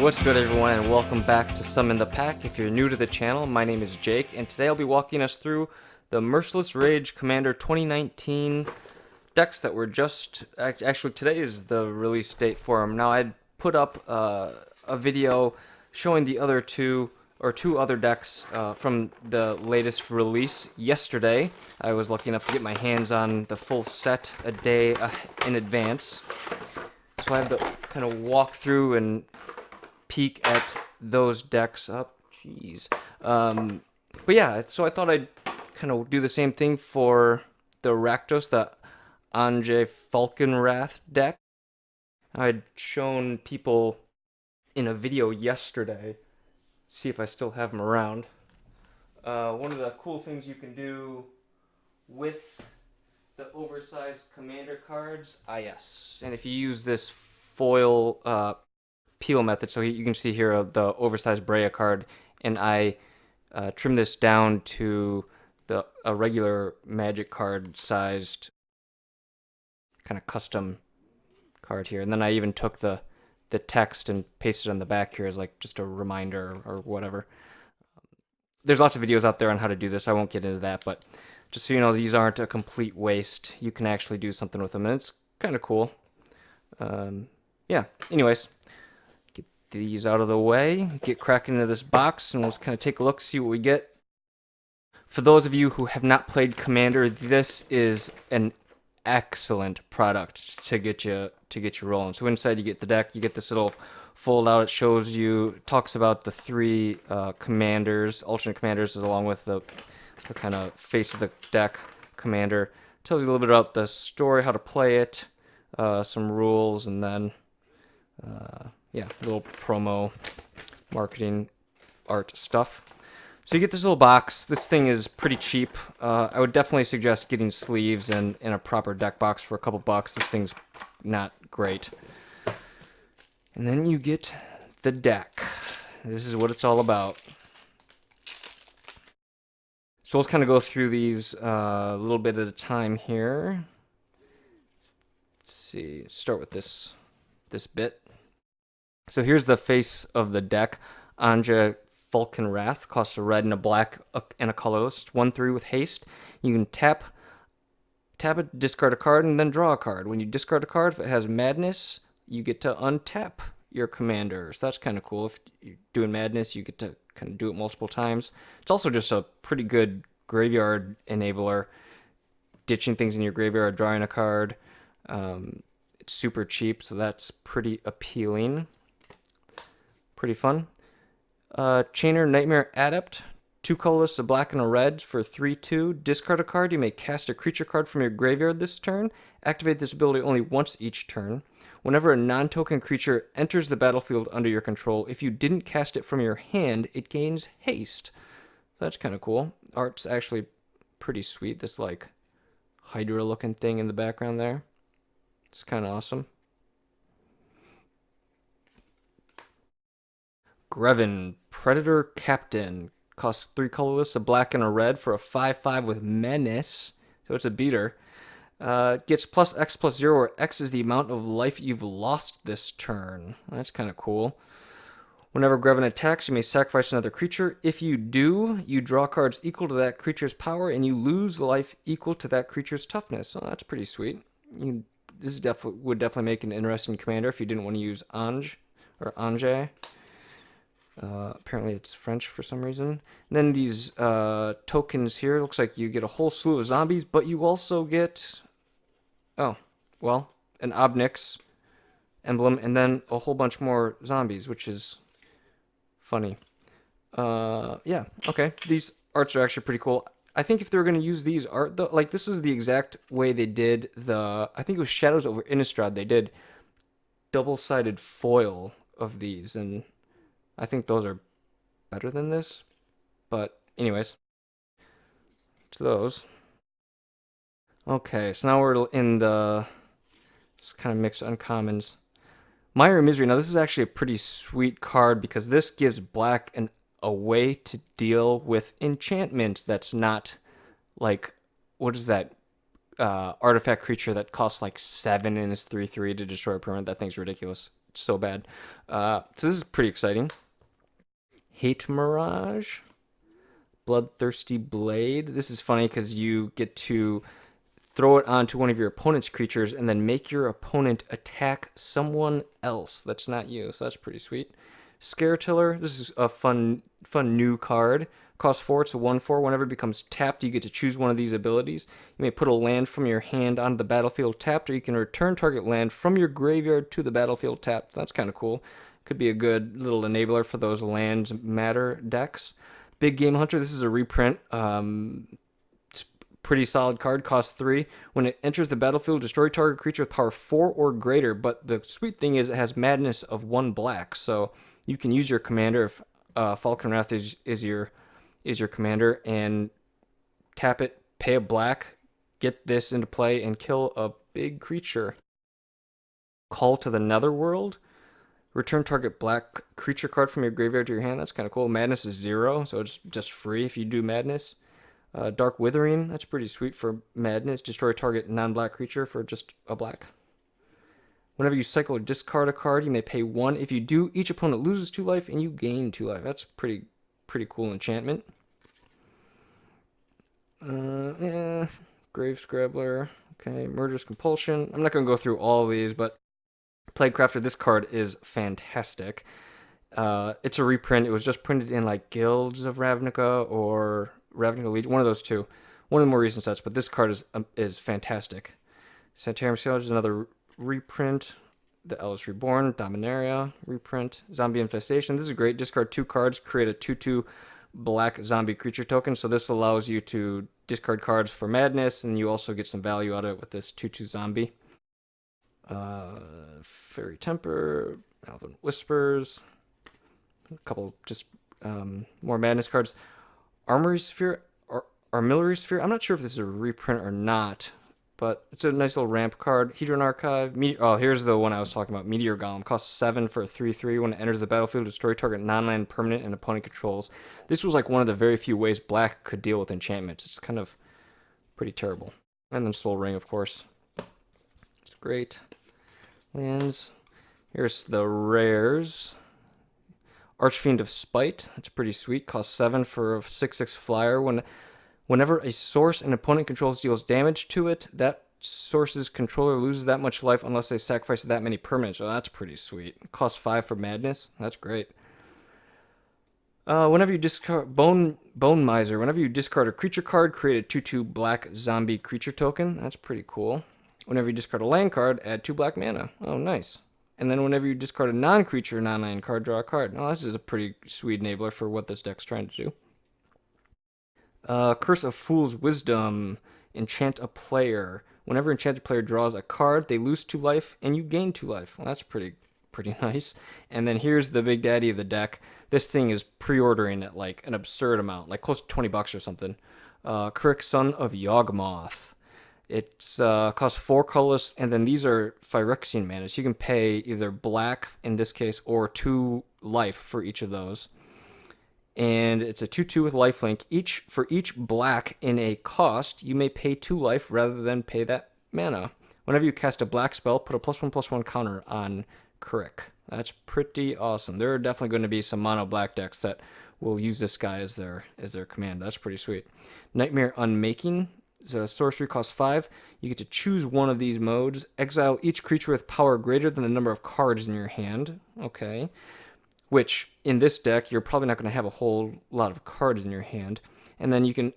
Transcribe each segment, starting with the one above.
What's good, everyone, and welcome back to Summon the Pack. If you're new to the channel, my name is Jake, and today I'll be walking us through the Merciless Rage Commander 2019 decks that were just... Actually, today is the release date for them. Now, I'd put up a video showing the other two other decks from the latest release yesterday. I was lucky enough to get my hands on the full set a day in advance. So I have to kind of walk through and peek at those decks up. Jeez. But yeah, so I thought I'd kind of do the same thing for the Rakdos, the Anje Falkenrath deck. I'd shown people in a video yesterday. See if I still have them around. One of the cool things you can do with the oversized commander cards, yes, and if you use this foil peel method, so you can see here the oversized Brea card, and I trim this down to a regular Magic card sized kind of custom card here, and then I even took the text and pasted on the back here as like just a reminder or whatever. There's lots of videos out there on how to do this. I won't get into that, but just so you know, these aren't a complete waste. You can actually do something with them, and it's kind of cool. Yeah, anyways, get these out of the way, get cracking into this box, and we'll just kind of take a look, see what we get. For those of you who have not played Commander, this is an excellent product to get you rolling. So inside you get the deck, you get this little fold out. It shows you, talks about the three commanders, alternate commanders, along with the kind of face of the deck commander. Tells you a little bit about the story, how to play it, some rules, and then yeah, a little promo, marketing, art stuff. So you get this little box. This thing is pretty cheap. I would definitely suggest getting sleeves and a proper deck box for a couple bucks. This thing's not great. And then you get the deck. This is what it's all about. So let's kind of go through these a little bit at a time here. Let's see. Start with this bit. So here's the face of the deck. Anja Falkenrath costs a red and a black and a colorless. 1/3 with haste. You can tap it, discard a card, and then draw a card. When you discard a card, if it has madness, you get to untap your commander. So that's kind of cool. If you're doing madness, you get to kind of do it multiple times. It's also just a pretty good graveyard enabler. Ditching things in your graveyard, drawing a card. It's super cheap, so that's pretty appealing. Pretty fun. Chainer Nightmare Adept, 2 colorless, a black and a red for 3/2. Discard a card. You may cast a creature card from your graveyard this turn. Activate this ability only once each turn. Whenever a non-token creature enters the battlefield under your control, if you didn't cast it from your hand, it gains haste. That's kind of cool. Art's actually pretty sweet. This like Hydra-looking thing in the background there. It's kind of awesome. Grevin, Predator Captain, costs 3 colorless, a black and a red for a 5/5 with menace, so it's a beater. Gets +X+0, where X is the amount of life you've lost this turn. That's kind of cool. Whenever Grevin attacks, you may sacrifice another creature. If you do, you draw cards equal to that creature's power, and you lose life equal to that creature's toughness. So that's pretty sweet. This would definitely make an interesting commander if you didn't want to use Ange or Ange. Apparently it's French for some reason. And then these tokens here, looks like you get a whole slew of zombies, but you also get, oh, well, an Obnix emblem, and then a whole bunch more zombies, which is funny. Yeah, okay. These arts are actually pretty cool. I think if they were going to use these art, though, like this is the exact way they did I think it was Shadows over Innistrad. They did double-sided foil of these, and I think those are better than this. But anyways, to those. Okay, so now we're in this kind of mixed uncommons. Mire of Misery. Now this is actually a pretty sweet card because this gives black a way to deal with enchantment that's not like, what is that? Artifact creature that costs like 7 and is 3/3 to destroy a permanent. That thing's ridiculous. so bad. So this is pretty exciting. Hate Mirage, Bloodthirsty Blade. This is funny because you get to throw it onto one of your opponent's creatures and then make your opponent attack someone else that's not you. So that's pretty sweet. Scare Tiller. This is a fun new card. Cost 4. It's a 1/4. Whenever it becomes tapped, you get to choose one of these abilities. You may put a land from your hand onto the battlefield tapped, or you can return target land from your graveyard to the battlefield tapped. That's kind of cool. Could be a good little enabler for those lands matter decks. Big Game Hunter. This is a reprint. Pretty solid card, costs 3. When it enters the battlefield, destroy target creature with power 4 or greater. But the sweet thing is it has madness of 1 black, so you can use your commander if Falcon Wrath is your commander, and tap it, pay a black, get this into play, and kill a big creature. Call to the Netherworld. Return target black creature card from your graveyard to your hand. That's kind of cool. Madness is 0, so it's just free if you do Madness. Dark Withering, that's pretty sweet for Madness. Destroy a target non-black creature for just a black. Whenever you cycle or discard a card, you may pay 1. If you do, each opponent loses 2 life and you gain 2 life. That's pretty cool enchantment. Grave Scrabbler. Okay, Murderous Compulsion. I'm not going to go through all of these, but Plaguecrafter, this card is fantastic. It's a reprint. It was just printed in like Guilds of Ravnica or Ravnica Legion, one of those two. One of the more recent sets, but this card is fantastic. Sanitarium Scourge is another reprint. The Ellis Reborn, Dominaria reprint. Zombie Infestation. This is great. Discard 2 cards, create a 2/2 black zombie creature token. So this allows you to discard cards for Madness, and you also get some value out of it with this 2/2 zombie. Fairy Temper, Alvin Whispers. A couple just more Madness cards. Armory Sphere, Armillary Sphere. I'm not sure if this is a reprint or not, but it's a nice little ramp card. Hedron Archive. Here's the one I was talking about. Meteor Golem. Costs 7 for a 3/3. When it enters the battlefield, destroy target non-land permanent and opponent controls. This was like one of the very few ways black could deal with enchantments. It's kind of pretty terrible. And then Soul Ring, of course. It's great. Lands. Here's the rares. Archfiend of Spite. That's pretty sweet. Costs 7 for a 6/6 flyer. Whenever a source an opponent controls deals damage to it, that source's controller loses that much life unless they sacrifice that many permanents. So that's pretty sweet. Costs 5 for Madness. That's great. Whenever you discard Bone Miser, whenever you discard a creature card, create a 2/2 black zombie creature token. That's pretty cool. Whenever you discard a land card, add 2 black mana. Oh, nice. And then whenever you discard a non-creature, non-land card, draw a card. Oh, this is a pretty sweet enabler for what this deck's trying to do. Curse of Fool's Wisdom. Enchant a player. Whenever enchanted player draws a card, they lose 2 life, and you gain 2 life. Well, that's pretty nice. And then here's the big daddy of the deck. This thing is pre-ordering at like an absurd amount, like close to $20 or something. Crick, Son of Yawgmoth. It's costs 4 colorless, and then these are Phyrexian mana. So you can pay either black, in this case, or 2 life for each of those. And it's a 2/2 with lifelink. For each black in a cost, you may pay 2 life rather than pay that mana. Whenever you cast a black spell, put a +1/+1 counter on Crick. That's pretty awesome. There are definitely going to be some mono black decks that will use this guy as their command. That's pretty sweet. Nightmare Unmaking. It's a sorcery, costs 5. You get to choose one of these modes. Exile each creature with power greater than the number of cards in your hand. Okay. Which, in this deck, you're probably not going to have a whole lot of cards in your hand. And then you can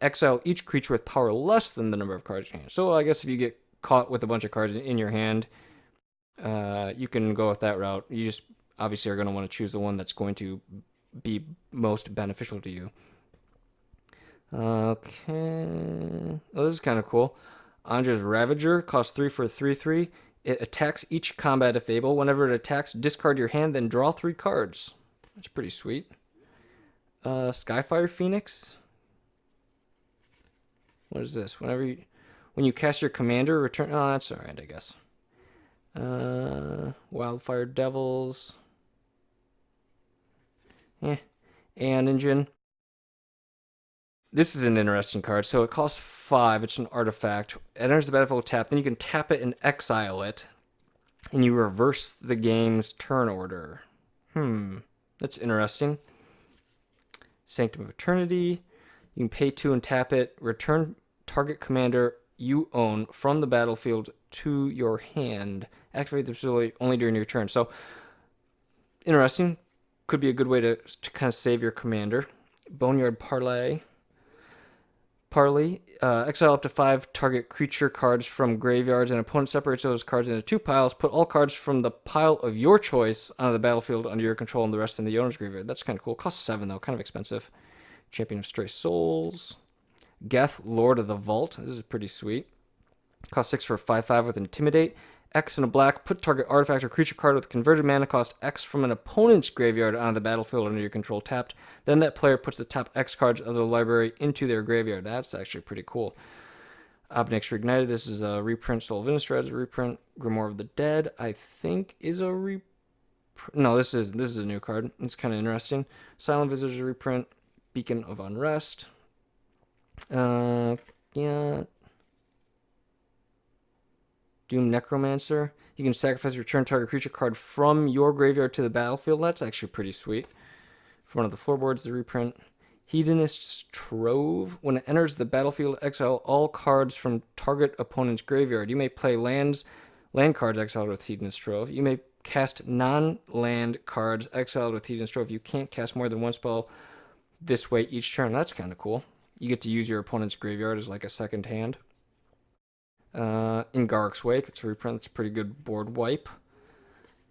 exile each creature with power less than the number of cards in your hand. So I guess if you get caught with a bunch of cards in your hand, you can go with that route. You just obviously are going to want to choose the one that's going to be most beneficial to you. Okay. Oh, this is kind of cool. Andra's Ravager costs 3 for a 3/3. It attacks each combat if able. Whenever it attacks, discard your hand, then draw 3 cards. That's pretty sweet. Skyfire Phoenix. What is this? When you cast your commander, return. Oh, that's alright, I guess. Wildfire Devils. Aeon Engine. This is an interesting card. So it costs 5. It's an artifact. It enters the battlefield tapped. Then you can tap it and exile it. and you reverse the game's turn order. That's interesting. Sanctum of Eternity. You can pay 2 and tap it. Return target commander you own from the battlefield to your hand. Activate the facility only during your turn. So, interesting. Could be a good way to kind of save your commander. Boneyard Parley. Exile up to 5 target creature cards from graveyards, and opponent separates those cards into 2 piles. Put all cards from the pile of your choice onto the battlefield under your control and the rest in the owner's graveyard. That's kind of cool. Costs 7 though, kind of expensive. Champion of Stray Souls. Geth, Lord of the Vault. This is pretty sweet. Cost 6 for a 5/5 with Intimidate. X and a black. Put target artifact or creature card with converted mana cost X from an opponent's graveyard onto the battlefield under your control tapped. Then that player puts the top X cards of the library into their graveyard. That's actually pretty cool. Obnix Reignited. This is a reprint. Soul of Innistrad is a reprint. Grimoire of the Dead, I think, is a reprint. No, this is a new card. It's kind of interesting. Silent Visitors is a reprint. Beacon of Unrest. Yeah. Doom Necromancer. You can sacrifice return target creature card from your graveyard to the battlefield. That's actually pretty sweet. From one of the floorboards, the reprint. Hedonist's Trove. When it enters the battlefield, exile all cards from target opponent's graveyard. You may play land cards exiled with Hedonist's Trove. You may cast non-land cards exiled with Hedonist's Trove. You can't cast more than 1 spell this way each turn. That's kind of cool. You get to use your opponent's graveyard as like a second hand. In Garrick's Wake, it's a reprint. It's a pretty good board wipe.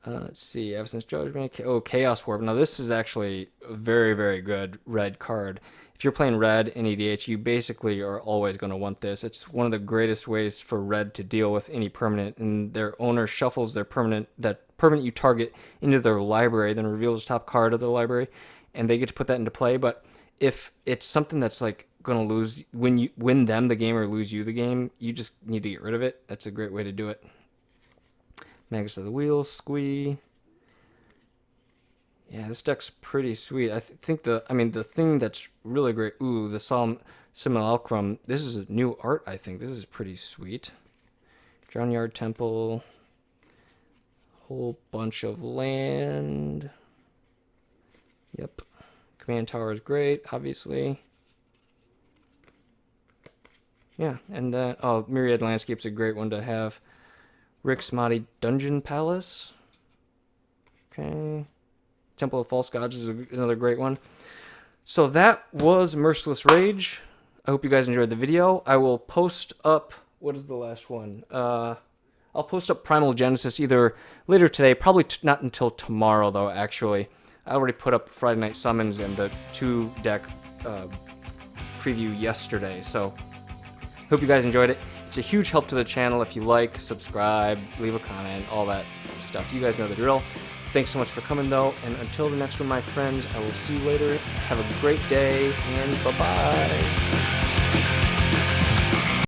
Let's see, Evanescence Judgment. Chaos Warp. Now this is actually a very, very good red card. If you're playing red in EDH, you basically are always going to want this. It's one of the greatest ways for red to deal with any permanent, and their owner shuffles their permanent you target into their library, then reveals the top card of the library, and they get to put that into play. But if it's something that's like going to lose, win them the game or lose you the game, you just need to get rid of it. That's a great way to do it. Magus of the Wheel, Squee. Yeah, this deck's pretty sweet. I think the thing that's really great, the Simulacrum. This is new art, I think. This is pretty sweet. Drownyard Temple. Whole bunch of land. Yep. Command Tower is great, obviously. Yeah, and then, Myriad Landscape's a great one to have. Rick's Mahdi Dungeon Palace. Okay. Temple of False Gods is another great one. So that was Merciless Rage. I hope you guys enjoyed the video. I will post up, what is the last one? I'll post up Primal Genesis either later today, probably not until tomorrow though, actually. I already put up Friday Night Summons and the 2-deck preview yesterday, so hope you guys enjoyed it. It's a huge help to the channel if you like, subscribe, leave a comment, all that stuff. You guys know the drill. Thanks so much for coming, though, and until the next one, my friends, I will see you later. Have a great day, and bye-bye.